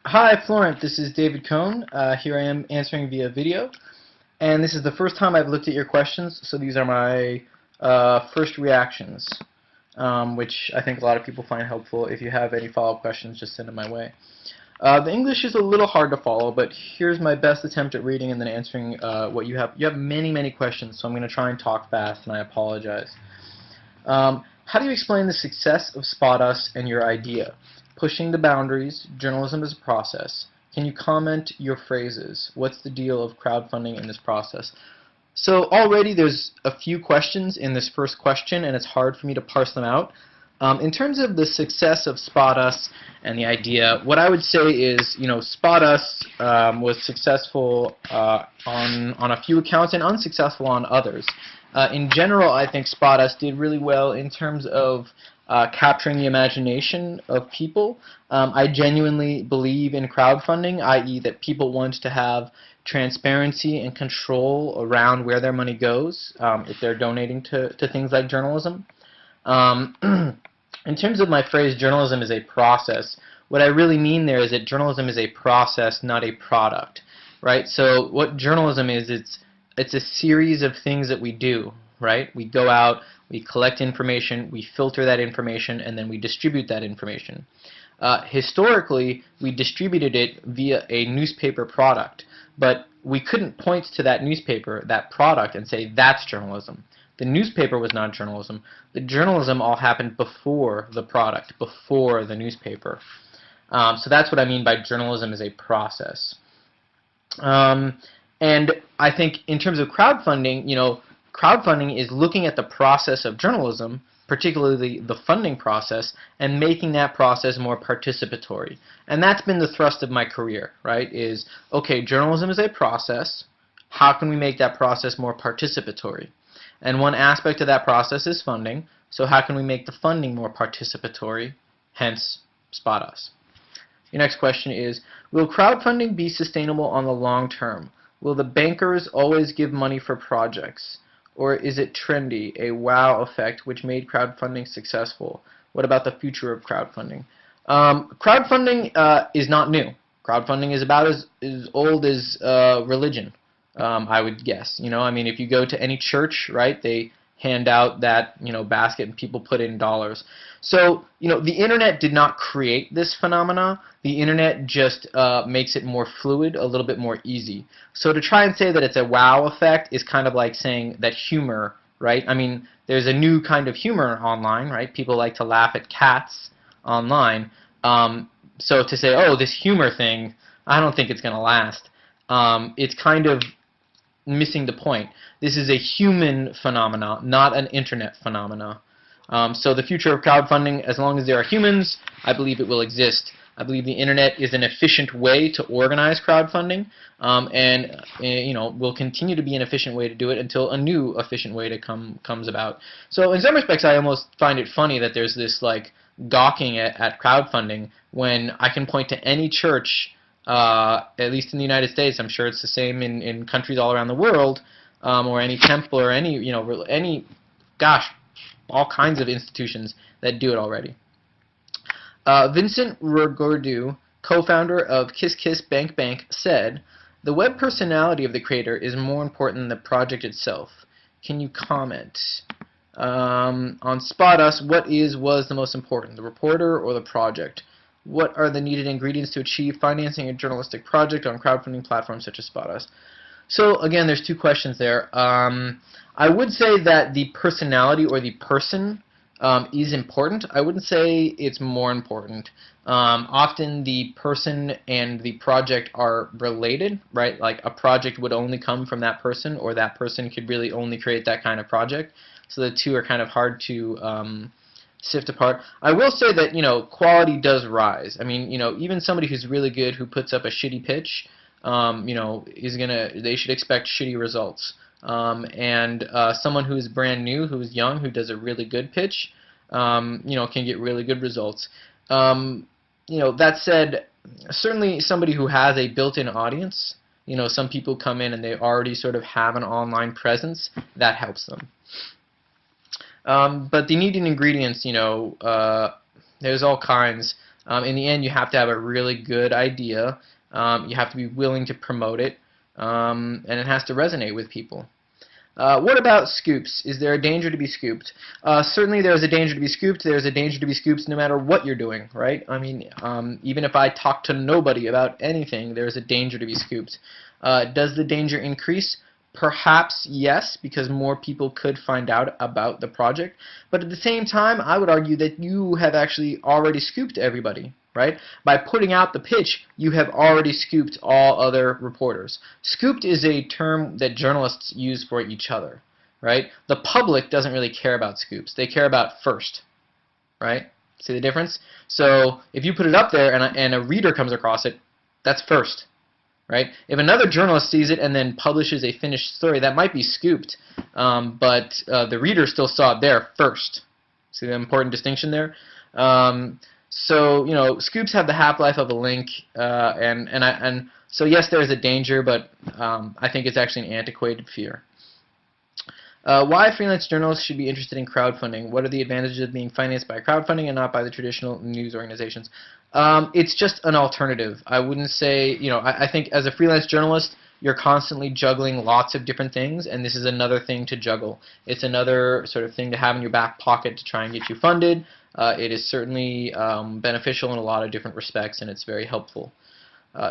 Hi, Florent. This is David Cohn. Here I am answering via video, and this is the first time I've looked at your questions, so these are my first reactions, which I think a lot of people find helpful. If you have any follow-up questions, just send them my way. The English is a little hard to follow, but here's my best attempt at reading and then answering what you have. You have many, many questions, so I'm going to try and talk fast, and I apologize. How do you explain the success of Spot Us and your idea? Pushing the boundaries, journalism is a process. Can you comment your phrases? What's the deal of crowdfunding in this process? So already there's a few questions in this first question, and it's hard for me to parse them out. In terms of the success of Spot Us and the idea, what I would say is, Spot Us was successful on a few accounts and unsuccessful on others. In general, I think Spot Us did really well in terms of capturing the imagination of people. I genuinely believe in crowdfunding, i.e. that people want to have transparency and control around where their money goes if they're donating to things like journalism. In terms of my phrase, journalism is a process, what I really mean there is that journalism is a process, not a product, right? So what journalism is, it's a series of things that we do, right? We go out, we collect information, we filter that information, and then we distribute that information. Historically, we distributed it via a newspaper product, but we couldn't point to that newspaper, that product, and say that's journalism. The newspaper was not journalism. The journalism all happened before the product, before the newspaper. So that's what I mean by journalism is a process. And I think in terms of crowdfunding, crowdfunding is looking at the process of journalism, particularly the funding process, and making that process more participatory. And that's been the thrust of my career, right? Is, okay, journalism is a process. How can we make that process more participatory? And one aspect of that process is funding. So how can we make the funding more participatory? Hence, Spot Us. Your next question is, will crowdfunding be sustainable on the long term? Will the bankers always give money for projects? Or is it trendy, a wow effect which made crowdfunding successful? What about the future of crowdfunding? Crowdfunding is not new. Crowdfunding is about as old as religion, I would guess. I mean, if you go to any church, right, they hand out that basket and people put in dollars. So the internet did not create this phenomena. The internet just makes it more fluid, a little bit more easy. So to try and say that it's a wow effect is kind of like saying that humor, right? I mean, there's a new kind of humor online, right? People like to laugh at cats online. So to say, oh, this humor thing, I don't think it's going to last. It's kind of missing the point. This is a human phenomena, not an internet phenomena. So the future of crowdfunding, as long as there are humans, I believe it will exist. I believe the internet is an efficient way to organize crowdfunding, and will continue to be an efficient way to do it until a new efficient way to comes about. So in some respects, I almost find it funny that there's this like gawking at crowdfunding when I can point to any church, at least in the United States. I'm sure it's the same in countries all around the world, or any temple or any gosh, all kinds of institutions that do it already. Vincent Rogordu, co-founder of Kiss Kiss Bank Bank, said, "The web personality of the creator is more important than the project itself. Can you comment?" On Spot Us, what was the most important, the reporter or the project? What are the needed ingredients to achieve financing a journalistic project on crowdfunding platforms such as Spot Us? So again, there's two questions there. I would say that the personality or the person is important. I wouldn't say it's more important. Often the person and the project are related, right? Like a project would only come from that person, or that person could really only create that kind of project. So the two are kind of hard to sift apart. I will say that quality does rise. I mean, even somebody who's really good who puts up a shitty pitch, they should expect shitty results. And someone who's brand new, who's young, who does a really good pitch, can get really good results. That said, certainly somebody who has a built-in audience, some people come in and they already sort of have an online presence, that helps them. But the needed ingredients, there's all kinds. In the end, you have to have a really good idea. You have to be willing to promote it, and it has to resonate with people. What about scoops? Is there a danger to be scooped? Certainly there's a danger to be scooped. There's a danger to be scooped no matter what you're doing, right? I mean, even if I talk to nobody about anything, there's a danger to be scooped. Does the danger increase? Perhaps yes, because more people could find out about the project. But at the same time, I would argue that you have actually already scooped everybody, right? By putting out the pitch, you have already scooped all other reporters. Scooped is a term that journalists use for each other, right? The public doesn't really care about scoops. They care about first, right? See the difference? So if you put it up there and a reader comes across it, that's first. Right? If another journalist sees it and then publishes a finished story, that might be scooped, but the reader still saw it there first. See the important distinction there? So scoops have the half-life of a link, and so yes, there is a danger, but I think it's actually an antiquated fear. Why freelance journalists should be interested in crowdfunding? What are the advantages of being financed by crowdfunding and not by the traditional news organizations? It's just an alternative. I wouldn't say, I think as a freelance journalist, you're constantly juggling lots of different things, and this is another thing to juggle. It's another sort of thing to have in your back pocket to try and get you funded. It is certainly beneficial in a lot of different respects, and it's very helpful.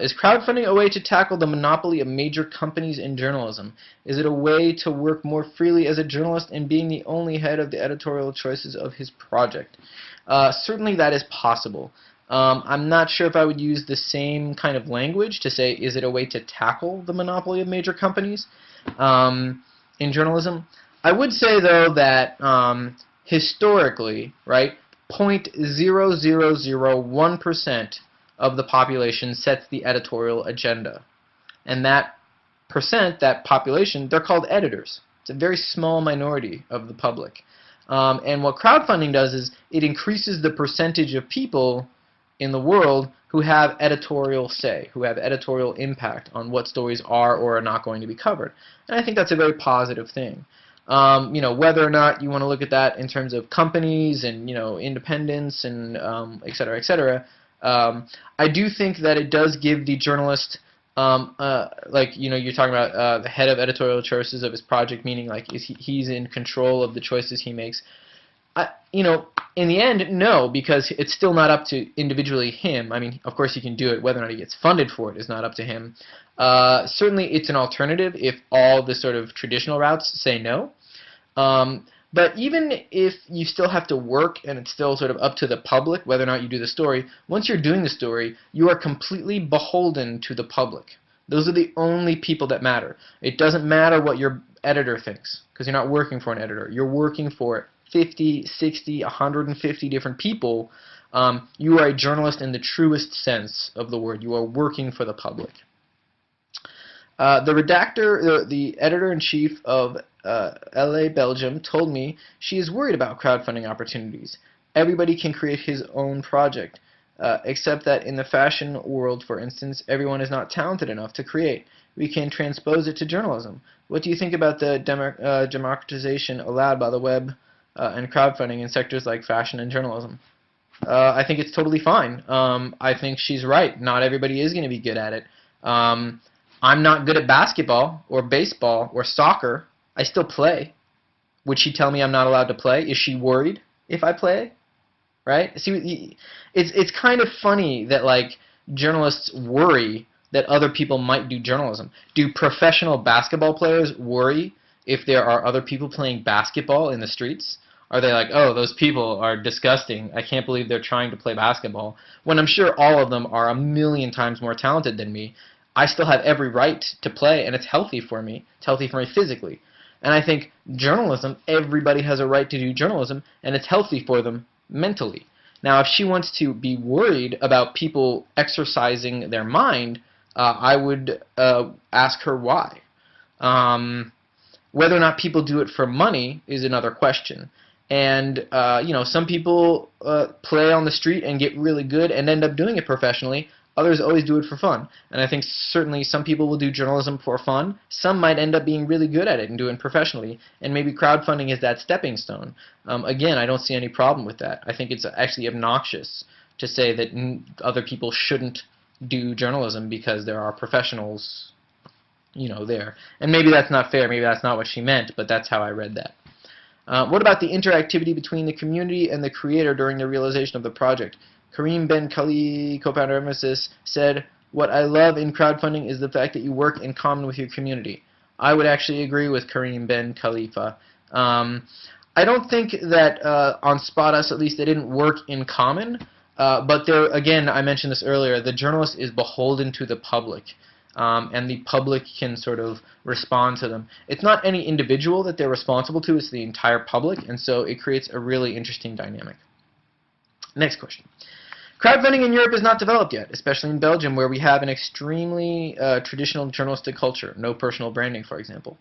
Is crowdfunding a way to tackle the monopoly of major companies in journalism? Is it a way to work more freely as a journalist and being the only head of the editorial choices of his project? Certainly that is possible. I'm not sure if I would use the same kind of language to say, is it a way to tackle the monopoly of major companies in journalism? I would say, though, that historically, right, 0.0001% of the population sets the editorial agenda. And that percent, that population, they're called editors. It's a very small minority of the public. And what crowdfunding does is it increases the percentage of people in the world who have editorial say, who have editorial impact on what stories are or are not going to be covered. And I think that's a very positive thing. Whether or not you want to look at that in terms of companies and independence and et cetera, I do think that it does give the journalist, you're talking about the head of editorial choices of his project, meaning like he's in control of the choices he makes. In the end, no, because it's still not up to individually him. I mean, of course he can do it. Whether or not he gets funded for it is not up to him. Certainly it's an alternative if all the sort of traditional routes say no. But even if you still have to work and it's still sort of up to the public whether or not you do the story, once you're doing the story, you are completely beholden to the public. Those are the only people that matter. It doesn't matter what your editor thinks, because you're not working for an editor. You're working for 50, 60, 150 different people. You are a journalist in the truest sense of the word. You are working for the public. The editor-in-chief of LA, Belgium, told me she is worried about crowdfunding opportunities. Everybody can create his own project, except that in the fashion world, for instance, everyone is not talented enough to create. We can transpose it to journalism. What do you think about the democratization allowed by the web and crowdfunding in sectors like fashion and journalism? I think it's totally fine. I think she's right. Not everybody is going to be good at it. I'm not good at basketball or baseball or soccer. I still play. Would she tell me I'm not allowed to play? Is she worried if I play? Right? See, it's kind of funny that like journalists worry that other people might do journalism. Do professional basketball players worry if there are other people playing basketball in the streets? Are they like, oh, those people are disgusting. I can't believe they're trying to play basketball. When I'm sure all of them are a million times more talented than me. I still have every right to play, and it's healthy for me. It's healthy for me physically. And I think journalism, everybody has a right to do journalism, and it's healthy for them mentally. Now, if she wants to be worried about people exercising their mind, I would ask her why. Whether or not people do it for money is another question. And, some people play on the street and get really good and end up doing it professionally. Others always do it for fun. And I think certainly some people will do journalism for fun. Some might end up being really good at it and doing it professionally. And maybe crowdfunding is that stepping stone. Again, I don't see any problem with that. I think it's actually obnoxious to say that other people shouldn't do journalism because there are professionals, there. And maybe that's not fair, maybe that's not what she meant, but that's how I read that. What about the interactivity between the community and the creator during the realization of the project? Kareem Ben Khalil, co-founder of Emesis, said, "What I love in crowdfunding is the fact that you work in common with your community." I would actually agree with Kareem Ben Khalifa. I don't think that on Spot Us, at least, they didn't work in common. But there, again, I mentioned this earlier, the journalist is beholden to the public. And the public can sort of respond to them. It's not any individual that they're responsible to, it's the entire public, and so it creates a really interesting dynamic. Next question. Crowdfunding in Europe is not developed yet, especially in Belgium, where we have an extremely traditional journalistic culture, no personal branding, for example.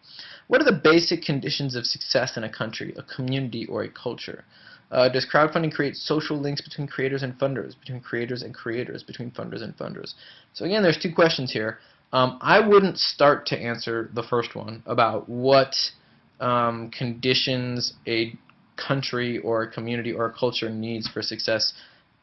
What are the basic conditions of success in a country, a community, or a culture? Does crowdfunding create social links between creators and funders, between creators and creators, between funders and funders? So again, there's two questions here. I wouldn't start to answer the first one about what conditions a country or a community or a culture needs for success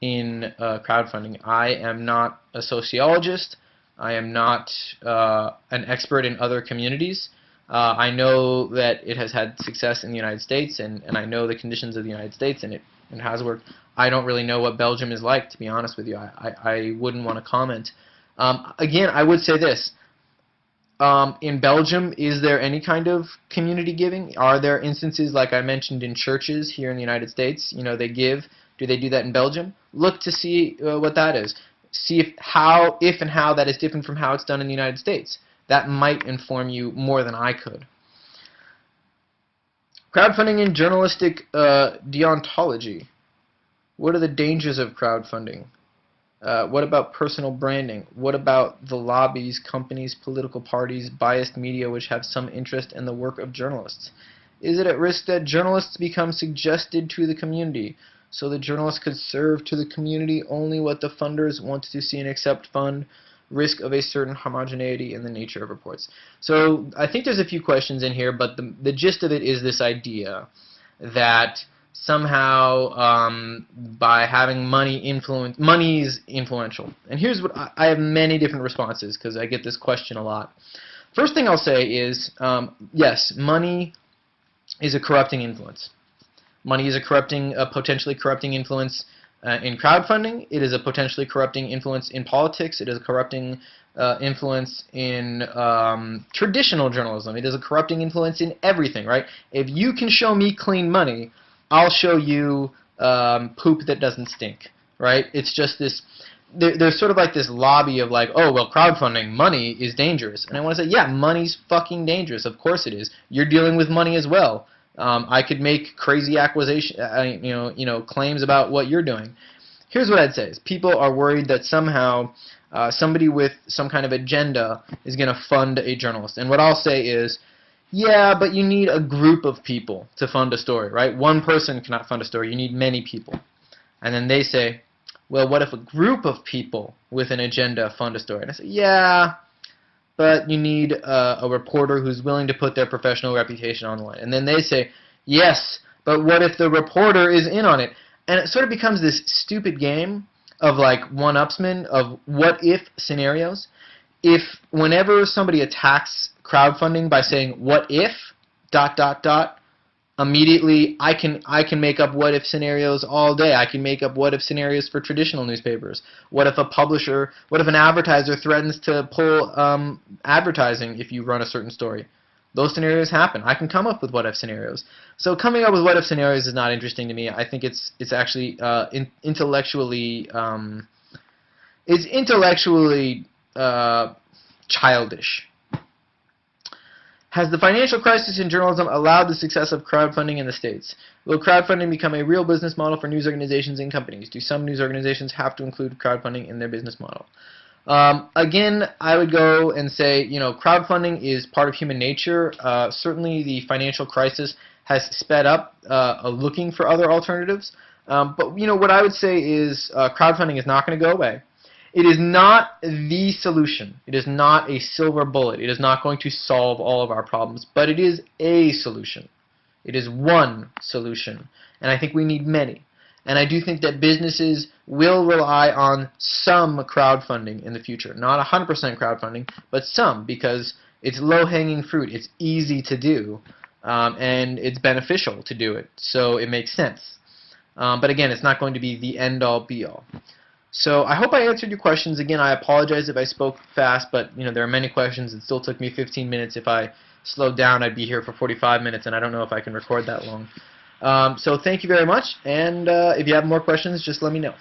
in crowdfunding. I am not a sociologist. I am not an expert in other communities. I know that it has had success in the United States, and I know the conditions of the United States, and it has worked. I don't really know what Belgium is like, to be honest with you. I wouldn't want to comment. Again, I would say this. In Belgium, is there any kind of community giving? Are there instances, like I mentioned, in churches here in the United States? They give. Do they do that in Belgium? Look to see what that is. See if and how that is different from how it's done in the United States. That might inform you more than I could. Crowdfunding in journalistic deontology. What are the dangers of crowdfunding? What about personal branding? What about the lobbies, companies, political parties, biased media which have some interest in the work of journalists? Is it at risk that journalists become suggested to the community, so the journalists could serve to the community only what the funders want to see and accept fund? Risk of a certain homogeneity in the nature of reports. So I think there's a few questions in here, but the gist of it is this idea that somehow by having money is influential. And here's what I have many different responses because I get this question a lot. First thing I'll say is yes, money is a corrupting influence. Money is a potentially corrupting influence in crowdfunding. It is a potentially corrupting influence in politics. It is a corrupting influence in traditional journalism. It is a corrupting influence in everything, right? If you can show me clean money, I'll show you poop that doesn't stink, right? It's just this, there's sort of like this lobby of like, oh, well, crowdfunding, money is dangerous. And I want to say, yeah, money's fucking dangerous. Of course it is. You're dealing with money as well. I could make crazy claims about what you're doing. Here's what I'd say: is people are worried that somehow somebody with some kind of agenda is going to fund a journalist. And what I'll say is, yeah, but you need a group of people to fund a story, right? One person cannot fund a story. You need many people. And then they say, well, what if a group of people with an agenda fund a story? And I say, yeah, but you need a reporter who's willing to put their professional reputation on the line. And then they say, yes, but what if the reporter is in on it? And it sort of becomes this stupid game of like one-upsman of what-if scenarios. If whenever somebody attacks crowdfunding by saying, what if, ... immediately I can make up what if scenarios all day. I can make up what if scenarios for traditional newspapers. What if an advertiser threatens to pull advertising if you run a certain story? Those scenarios happen. I can come up with what if scenarios. So coming up with what if scenarios is not interesting to me. I think it's actually intellectually childish. Has the financial crisis in journalism allowed the success of crowdfunding in the States? Will crowdfunding become a real business model for news organizations and companies? Do some news organizations have to include crowdfunding in their business model? Again, I would go and say, crowdfunding is part of human nature. Certainly the financial crisis has sped up looking for other alternatives. But what I would say is crowdfunding is not going to go away. It is not the solution. It is not a silver bullet. It is not going to solve all of our problems, but it is a solution. It is one solution, and I think we need many. And I do think that businesses will rely on some crowdfunding in the future. Not 100% crowdfunding, but some, because it's low-hanging fruit. It's easy to do, and it's beneficial to do it, so it makes sense. But again, it's not going to be the end-all, be-all. So I hope I answered your questions. Again, I apologize if I spoke fast, but there are many questions. It still took me 15 minutes. If I slowed down, I'd be here for 45 minutes, and I don't know if I can record that long. So thank you very much, and if you have more questions, just let me know.